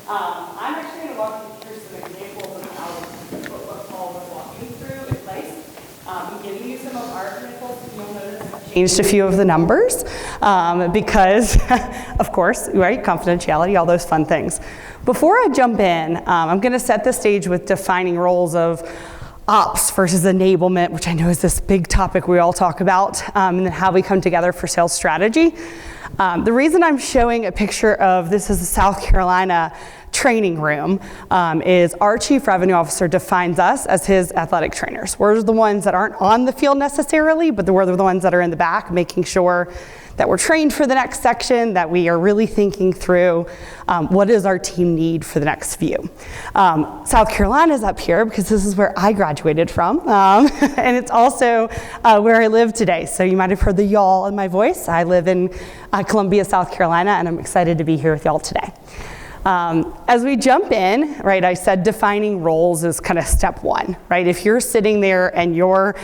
I'm actually going to walk you through some examples of how what Paul was walking through in place. I'm giving you some of our examples. You'll notice I've changed a few of the numbers because, of course, right, confidentiality, all those fun things. Before I jump in, I'm going to set the stage with defining roles of ops versus enablement, which I know is this big topic we all talk about, and then how we come together for sales strategy. The reason I'm showing a picture of this is the South Carolina training room is our chief revenue officer defines us as his athletic trainers. We're the ones that aren't on the field necessarily, but we're the ones that are in the back, making sure that we're trained for the next section, that we are really thinking through what does our team need for the next view. South Carolina is up here because this is where I graduated from, and it's also where I live today. So you might have heard the y'all in my voice. I live in Columbia, South Carolina, and I'm excited to be here with y'all today. As we jump in, right, I said defining roles is kind of step one, right? If you're sitting there and you're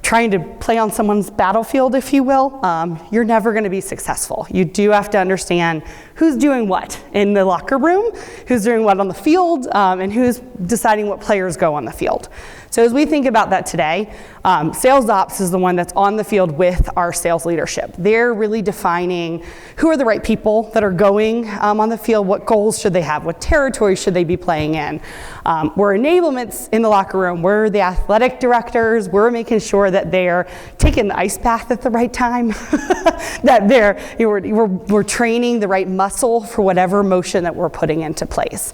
trying to play on someone's battlefield, if you will, you're never going to be successful. You do have to understand who's doing what in the locker room, who's doing what on the field, and who's deciding what players go on the field. So as we think about that today, sales ops is the one that's on the field with our sales leadership. They're really defining who are the right people that are going on the field, what goals should they have, what territory should they be playing in. We're enablements in the locker room. We're the athletic directors. We're making sure that they're taking the ice bath at the right time, that we're training the right muscle for whatever motion that we're putting into place.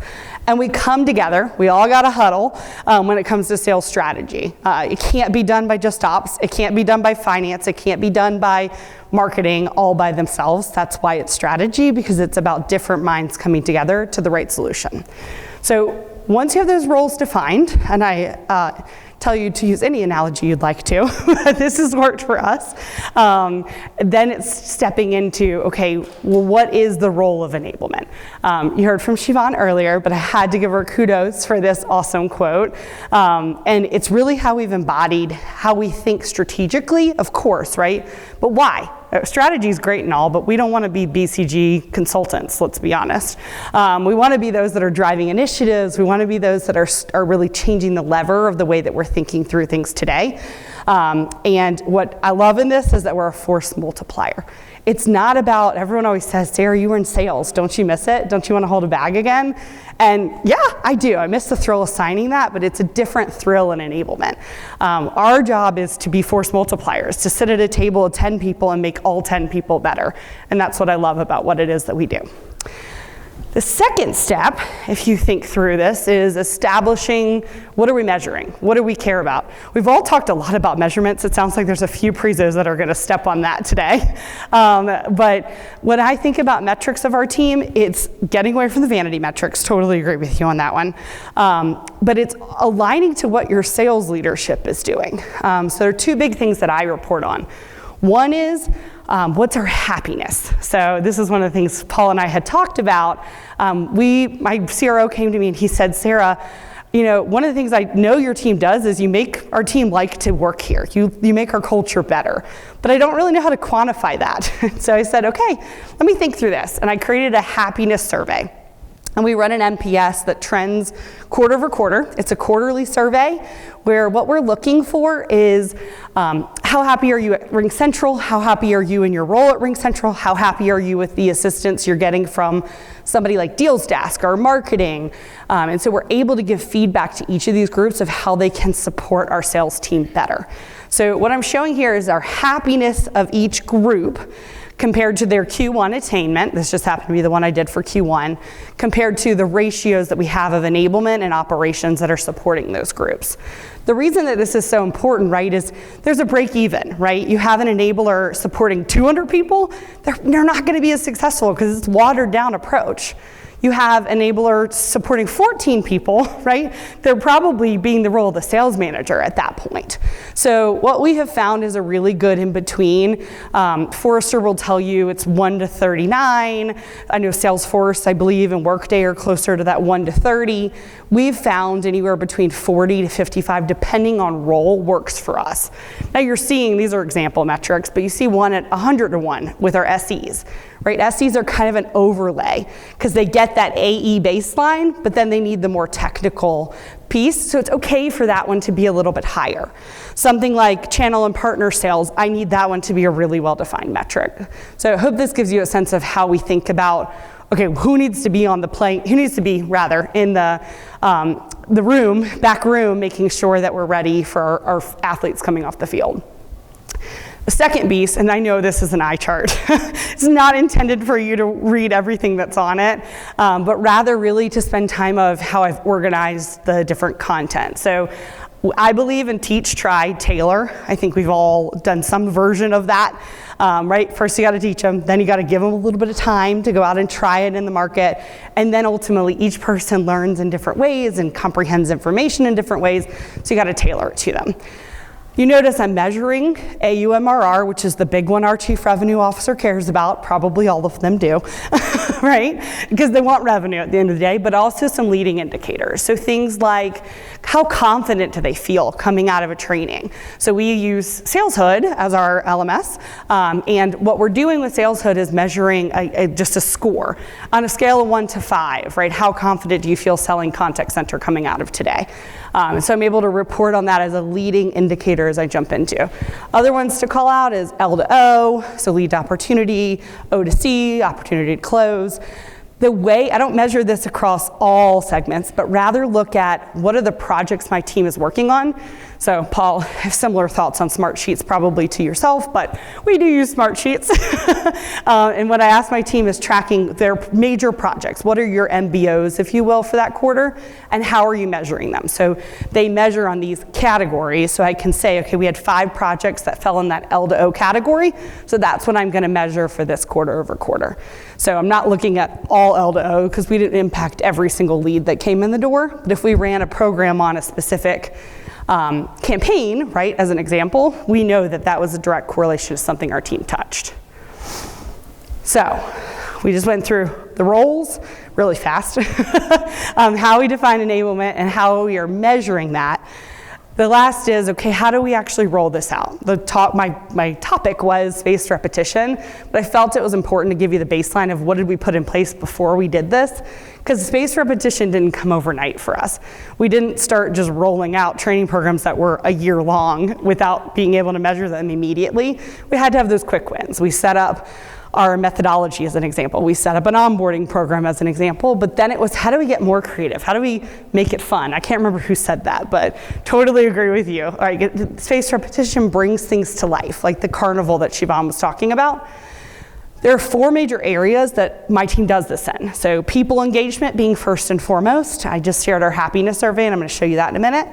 And we come together, we all got to huddle when it comes to sales strategy. It can't be done by just ops, it can't be done by finance, it can't be done by marketing all by themselves. That's why it's strategy, because it's about different minds coming together to the right solution. So once you have those roles defined, and I tell you to use any analogy you'd like to, this has worked for us, then it's stepping into, okay, well, what is the role of enablement? You heard from Siobhan earlier, but I had to give her kudos for this awesome quote. And it's really how we've embodied how we think strategically, of course, right? But why? Strategy is great and all, but we don't want to be BCG consultants, let's be honest. We want to be those that are driving initiatives. We want to be those that are really changing the lever of the way that we're thinking through things today. And what I love in this is that we're a force multiplier. It's not about, everyone always says, Sarah, you were in sales. Don't you miss it? Don't you want to hold a bag again? And yeah, I do. I miss the thrill of signing that, but it's a different thrill in enablement. Our job is to be force multipliers, to sit at a table of 10 people and make all 10 people better. And that's what I love about what it is that we do. The second step, if you think through this, is establishing what are we measuring? What do we care about? We've all talked a lot about measurements. It sounds like there's a few presos that are going to step on that today. But when I think about metrics of our team, it's getting away from the vanity metrics. Totally agree with you on that one. But it's aligning to what your sales leadership is doing. So there are two big things that I report on. One is what's our happiness? So this is one of the things Paul and I had talked about. My CRO came to me and he said, Sarah, you know, one of the things I know your team does is you make our team like to work here. You make our culture better. But I don't really know how to quantify that. So I said, okay, let me think through this. And I created a happiness survey. And we run an NPS that trends quarter over quarter. It's a quarterly survey where what we're looking for is how happy are you at RingCentral? How happy are you in your role at RingCentral? How happy are you with the assistance you're getting from somebody like Deals Desk or marketing? And so we're able to give feedback to each of these groups of how they can support our sales team better. So what I'm showing here is our happiness of each group compared to their Q1 attainment. This just happened to be the one I did for Q1, compared to the ratios that we have of enablement and operations that are supporting those groups. The reason that this is so important, right, is there's a break even, right? You have an enabler supporting 200 people, they're not gonna be as successful because it's a watered down approach. You have enabler supporting 14 people, right? They're probably being the role of the sales manager at that point. So what we have found is a really good in between. Forrester will tell you it's 1 to 39. I know Salesforce, I believe, and Workday are closer to that 1 to 30. We've found anywhere between 40 to 55, depending on role, works for us. Now you're seeing, these are example metrics, but you see one at 100 to 1 with our SEs. right? SEs are kind of an overlay because they get that AE baseline, but then they need the more technical piece. So it's okay for that one to be a little bit higher. Something like channel and partner sales, I need that one to be a really well-defined metric. So I hope this gives you a sense of how we think about, okay, who needs to be in the back room, making sure that we're ready for our athletes coming off the field. The second piece, and I know this is an eye chart, it's not intended for you to read everything that's on it, but rather really to spend time of how I've organized the different content. So I believe in teach, try, tailor. I think we've all done some version of that, right? First you gotta teach them, then you gotta give them a little bit of time to go out and try it in the market, and then ultimately each person learns in different ways and comprehends information in different ways, so you gotta tailor it to them. You notice I'm measuring AUMRR, which is the big one our Chief Revenue Officer cares about. Probably all of them do, right? Because they want revenue at the end of the day, but also some leading indicators. So things like how confident do they feel coming out of a training? So we use SalesHood as our LMS, and what we're doing with SalesHood is measuring just a score on a scale of 1 to 5, right? How confident do you feel selling contact center coming out of today? So I'm able to report on that as a leading indicator as I jump into. Other ones to call out is L to O, so lead to opportunity, O to C, opportunity to close. The way, I don't measure this across all segments, but rather look at what are the projects my team is working on. So Paul, I have similar thoughts on smart sheets probably to yourself, but we do use smart sheets. And what I ask my team is tracking their major projects. What are your MBOs, if you will, for that quarter? And how are you measuring them? So they measure on these categories. So I can say, okay, we had 5 projects that fell in that L to O category. So that's what I'm gonna measure for this quarter over quarter. So I'm not looking at all L to O because we didn't impact every single lead that came in the door. But if we ran a program on a specific campaign, right, as an example, we know that that was a direct correlation to something our team touched. So we just went through the roles really fast, how we define enablement and how we are measuring that. The last is, okay, how do we actually roll this out? My topic was spaced repetition, but I felt it was important to give you the baseline of what did we put in place before we did this, because spaced repetition didn't come overnight for us. We didn't start just rolling out training programs that were a year long without being able to measure them immediately. We had to have those quick wins. We set up our methodology as an example. We set up an onboarding program as an example, but then it was how do we get more creative? How do we make it fun? I can't remember who said that, but totally agree with you. All right, spaced repetition brings things to life, like the carnival that Siobhan was talking about. There are 4 major areas that my team does this in. So people engagement being first and foremost. I just shared our happiness survey, and I'm gonna show you that in a minute.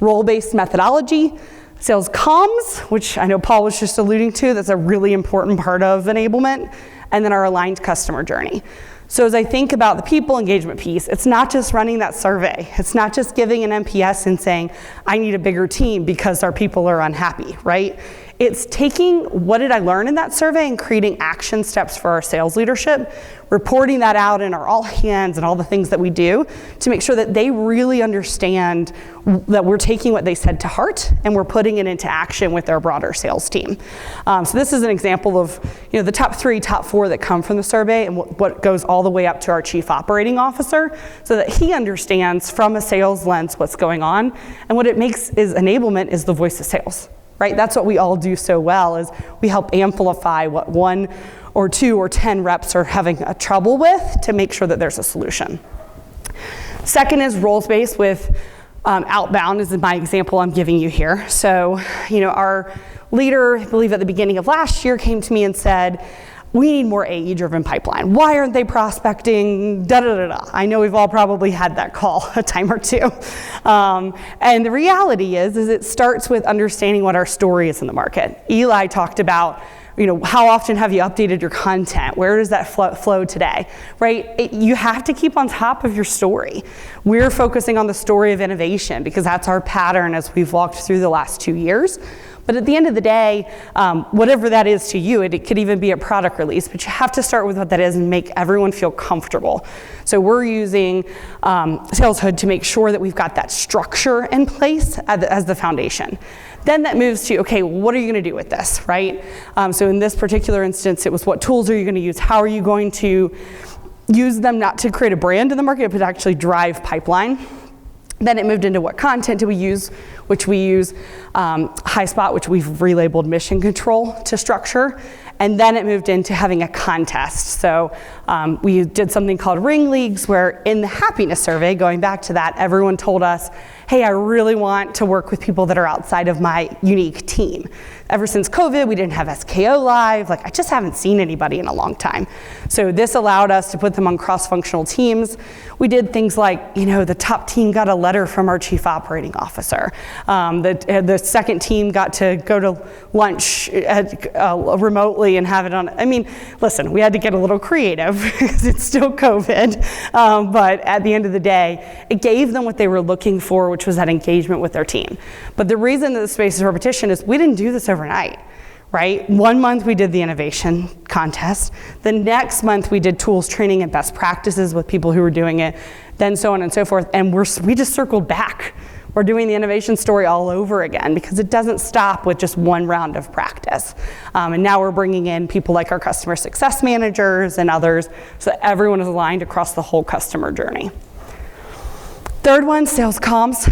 Role-based methodology. Sales comms, which I know Paul was just alluding to, that's a really important part of enablement, and then our aligned customer journey. So as I think about the people engagement piece, it's not just running that survey. It's not just giving an NPS and saying, I need a bigger team because our people are unhappy, right? It's taking what did I learn in that survey and creating action steps for our sales leadership, reporting that out in our all hands and all the things that we do to make sure that they really understand that we're taking what they said to heart and we're putting it into action with our broader sales team. So this is an example of the top 3, top 4 that come from the survey and what goes all the way up to our chief operating officer so that he understands from a sales lens what's going on. And what it makes is enablement is the voice of sales. Right? That's what we all do so well is we help amplify what 1 or 2 or 10 reps are having a trouble with to make sure that there's a solution. Second is roles-based with outbound is my example I'm giving you here. So, our leader, I believe at the beginning of last year, came to me and said, we need more AE-driven pipeline. Why aren't they prospecting? Da da da da. I know we've all probably had that call a time or two. And the reality is it starts with understanding what our story is in the market. Eli talked about, how often have you updated your content? Where does that flow today, right? You have to keep on top of your story. We're focusing on the story of innovation because that's our pattern as we've walked through the last 2 years. But at the end of the day, whatever that is to you, it could even be a product release, but you have to start with what that is and make everyone feel comfortable. So we're using Sales Hood to make sure that we've got that structure in place as the foundation. Then that moves to, okay, what are you going to do with this, right? So in this particular instance, it was what tools are you going to use? How are you going to use them not to create a brand in the market, but actually drive pipeline? Then it moved into what content do we use, which we use HighSpot, which we've relabeled Mission Control to structure. And then it moved into having a contest. So we did something called Ring Leagues, where in the happiness survey, going back to that, everyone told us, hey, I really want to work with people that are outside of my unique team. Ever since COVID, we didn't have SKO live. Like, I just haven't seen anybody in a long time. So this allowed us to put them on cross-functional teams. We did things like, the top team got a letter from our chief operating officer. The second team got to go to lunch remotely and have it on. I mean, listen, we had to get a little creative because it's still COVID. But at the end of the day, it gave them what they were looking for, which was that engagement with their team. But the reason that the space is repetition is we didn't do this overnight, right? 1 month we did the innovation contest. The next month we did tools training and best practices with people who were doing it, then so on and so forth. And we just circled back. We're doing the innovation story all over again because it doesn't stop with just one round of practice. And now we're bringing in people like our customer success managers and others so that everyone is aligned across the whole customer journey. Third one, sales comms.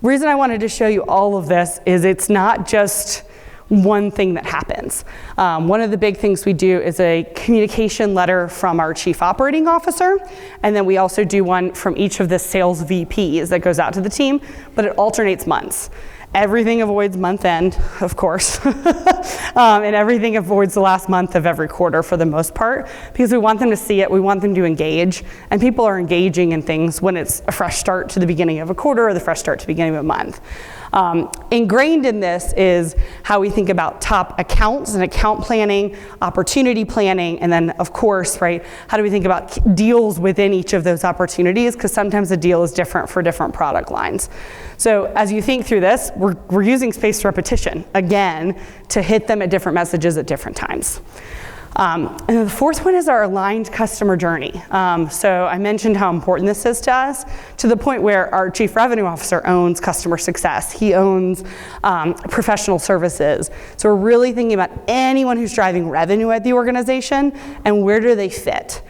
Reason I wanted to show you all of this is it's not just one thing that happens. One of the big things we do is a communication letter from our chief operating officer, and then we also do one from each of the sales VPs that goes out to the team, but it alternates months. Everything avoids month end, of course, and everything avoids the last month of every quarter for the most part, because we want them to see it, we want them to engage, and people are engaging in things when it's a fresh start to the beginning of a quarter or the fresh start to the beginning of a month. Ingrained in this is how we think about top accounts and account planning, opportunity planning, and then of course, right, how do we think about deals within each of those opportunities, because sometimes a deal is different for different product lines. So as you think through this, we're using spaced repetition, again, to hit them at different messages at different times. And then the fourth one is our aligned customer journey. So I mentioned how important this is to us, to the point where our chief revenue officer owns customer success. He owns professional services. So we're really thinking about anyone who's driving revenue at the organization and where do they fit.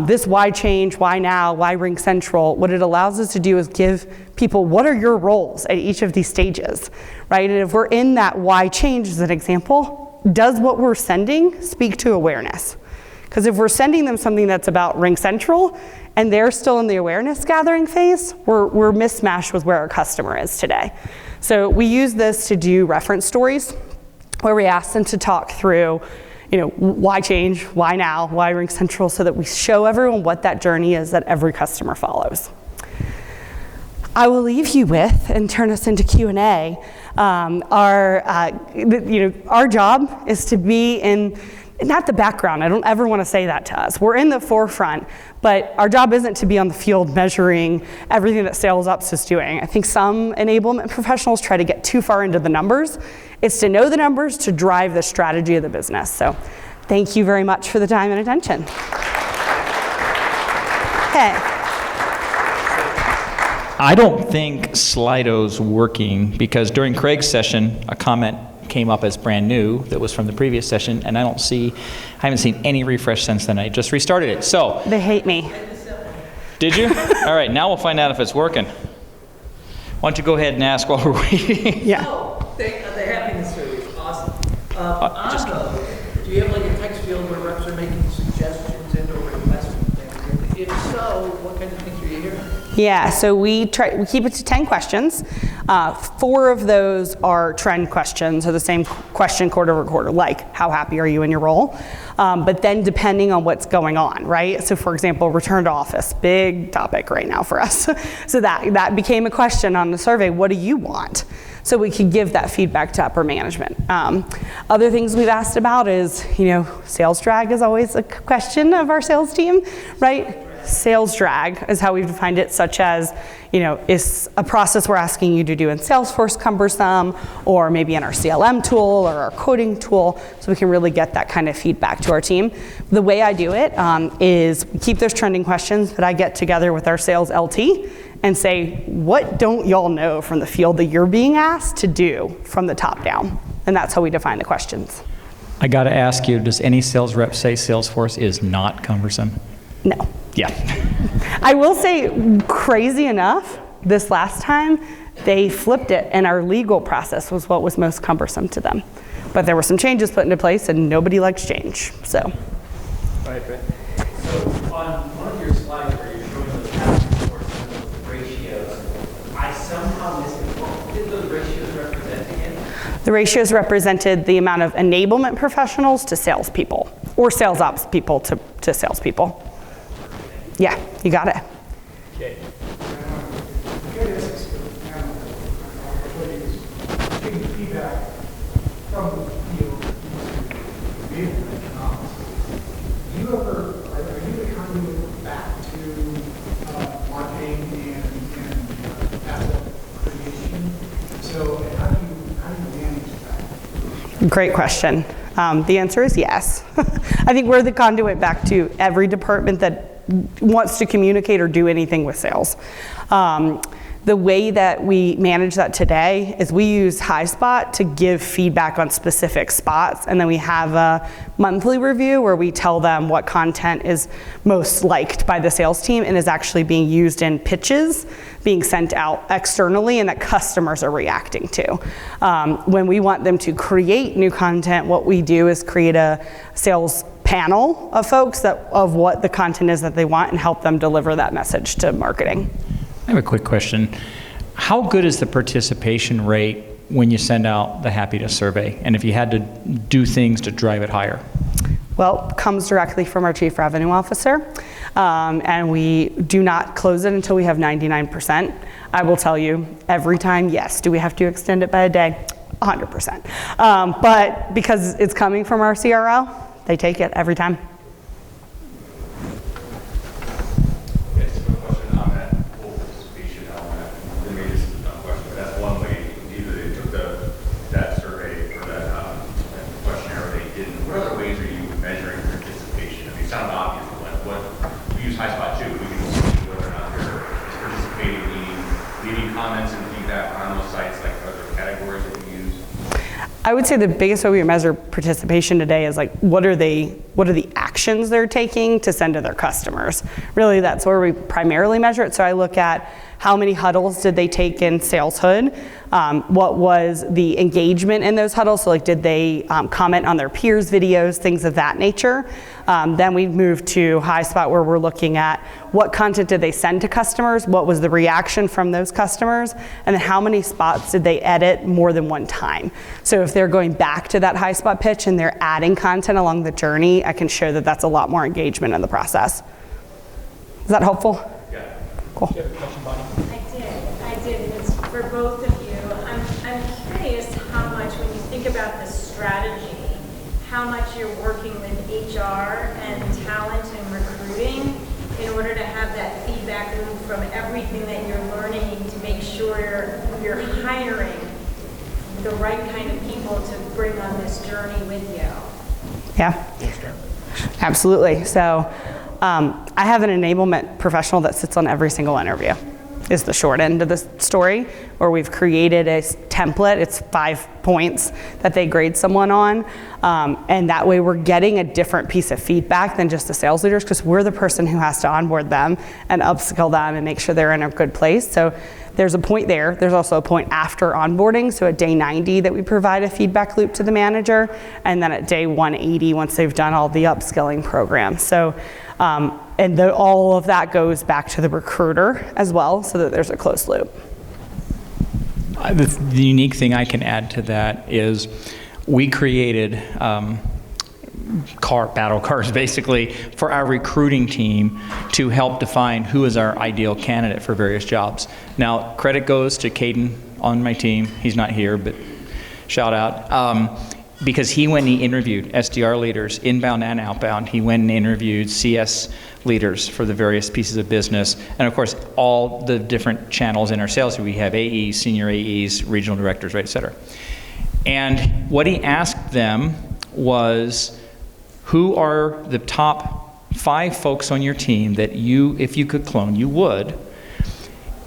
This why change, why now, why Ring Central, what it allows us to do is give people what are your roles at each of these stages, right? And if we're in that why change as an example, does what we're sending speak to awareness? Because if we're sending them something that's about Ring Central and they're still in the awareness gathering phase, we're mismatched with where our customer is today. So we use this to do reference stories where we ask them to talk through why change, why now, why Ring Central, so that we show everyone what that journey is that every customer follows. I will leave you with, and turn us into Q&A, our job is to be in, not the background, I don't ever want to say that to us. We're in the forefront, but our job isn't to be on the field measuring everything that sales ops is doing. I think some enablement professionals try to get too far into the numbers. It's to know the numbers to drive the strategy of the business. So thank you very much for the time and attention. Okay. I don't think Slido's working because during Craig's session, a comment came up as brand new that was from the previous session, and I haven't seen any refresh since then. I just restarted it. So they hate me. Did you? All right, now we'll find out if it's working. Why don't you go ahead and ask while we're waiting? Yeah. Oh, the happiness survey is awesome. Do you have like a text field where reps are making suggestions and or requests? If so, what kind of things are you hearing? Yeah, so we keep it to 10 questions. 4 of those are trend questions, or the same question quarter over quarter, like how happy are you in your role? But then depending on what's going on, right? So for example, return to office, big topic right now for us. So that became a question on the survey, what do you want? So we could give that feedback to upper management. Other things we've asked about is, sales drag is always a question of our sales team, right? sales drag is how we've defined it, such as, is a process we're asking you to do in Salesforce cumbersome, or maybe in our CLM tool or our coding tool, so we can really get that kind of feedback to our team. The way I do it is keep those trending questions, but I get together with our sales LT and say, what don't y'all know from the field that you're being asked to do from the top down? And that's how we define the questions. I got to ask you, does any sales rep say Salesforce is not cumbersome? No. Yeah. I will say, crazy enough, this last time, they flipped it, and our legal process was what was most cumbersome to them. But there were some changes put into place, and nobody likes change, so. All right, Brett. So on one of your slides where you're showing those task reports and those ratios, I somehow missed it. What did those ratios represent again? The ratios represented the amount of enablement professionals to salespeople, or sales ops people to salespeople. Yeah, you got it. Okay. Getting feedback from the field into enablement economics. Do you ever, are you the conduit back to marketing and asset creation? So how do you manage that? Great question. The answer is yes. I think we're the conduit back to every department that wants to communicate or do anything with sales. The way that we manage that today is we use HighSpot to give feedback on specific spots, and then we have a monthly review where we tell them what content is most liked by the sales team and is actually being used in pitches being sent out externally and that customers are reacting to. When we want them to create new content, what we do is create a sales panel of folks of what the content is that they want and help them deliver that message to marketing. I have a quick question. How good is the participation rate when you send out the happiness survey? And if you had to do things to drive it higher? Well, it comes directly from our Chief Revenue Officer, and we do not close it until we have 99%. I will tell you, every time, yes. Do we have to extend it by a day? 100%. But because it's coming from our CRO, they take it every time. It's a question on that full participation element. And maybe this is a dumb question, but that's one way. Either they took that survey or that questionnaire, or they didn't. What other ways are you measuring participation? I mean, it sounds obvious, but we use HighSpot too. We can see whether or not they're participating, leaving comments and feedback on those sites, like other categories that we use. I would say the biggest way we measure participation today is like, what are the actions they're taking to send to their customers? Really, that's where we primarily measure it. So I look at how many huddles did they take in Sales Hood? What was the engagement in those huddles? So like, did they comment on their peers' videos, things of that nature? Then we move to HighSpot where we're looking at what content did they send to customers? What was the reaction from those customers? And then how many spots did they edit more than one time? So if they're going back to that HighSpot pitch and they're adding content along the journey, I can show that that's a lot more engagement in the process. Is that helpful? Yeah. Cool. Do you have a question, Bonnie? I did. It's for both of you. I'm curious how much, when you think about the strategy, how much you're working with HR and talent and recruiting in order to have that feedback loop from everything that you're learning to make sure you're hiring the right kind of people to bring on this journey with you. Yeah, absolutely. So I have an enablement professional that sits on every single interview, is the short end of the story, where we've created a template. It's 5 points that they grade someone on. And that way we're getting a different piece of feedback than just the sales leaders, because we're the person who has to onboard them and upskill them and make sure they're in a good place. So there's a point there. There's also a point after onboarding. So at day 90 that we provide a feedback loop to the manager. And then at day 180, once they've done all the upskilling programs. So, all of that goes back to the recruiter as well, so that there's a closed loop. The unique thing I can add to that is we created battle cars basically for our recruiting team to help define who is our ideal candidate for various jobs. Now, credit goes to Caden on my team. He's not here, but shout out. because he went and he interviewed SDR leaders, inbound and outbound. He went and interviewed CS leaders for the various pieces of business, and of course, all the different channels in our sales. We have AEs, senior AEs, regional directors, right, et cetera. And what he asked them was, who are the top 5 folks on your team that you, if you could clone, you would?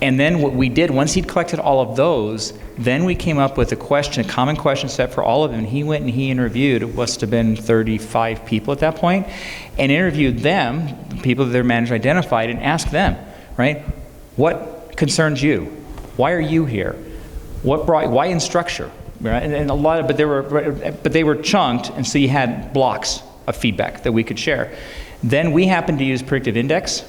And then what we did, once he'd collected all of those, then we came up with a question, a common question set for all of them. He went and he interviewed, it must have been 35 people at that point, and interviewed them, the people that their manager identified, and asked them, right, what concerns you? Why are you here? Why in structure? Right? And a lot of, but they were chunked, and so you had blocks of feedback that we could share. Then we happened to use predictive index.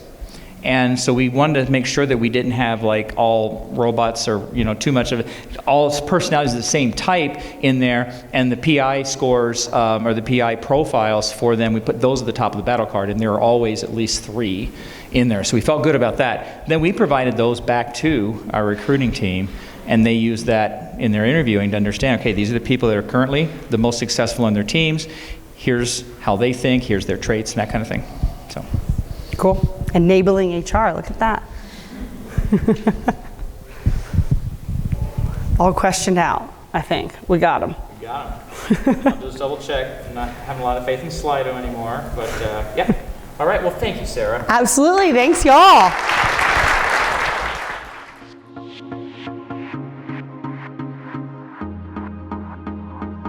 And so we wanted to make sure that we didn't have like all robots or, you know, too much of it, all personalities of the same type in there, and the PI scores or the PI profiles for them, we put those at the top of the battle card, and there are always at least 3 in there. So we felt good about that. Then we provided those back to our recruiting team, and they used that in their interviewing to understand, okay, these are the people that are currently the most successful in their teams. Here's how they think, here's their traits, and that kind of thing. So. Cool. Enabling HR, look at that. All questioned out, I think. We got them. We got them. I'll just double check. I'm not having a lot of faith in Slido anymore, but yeah. All right, well, thank you, Sarah. Absolutely, thanks y'all.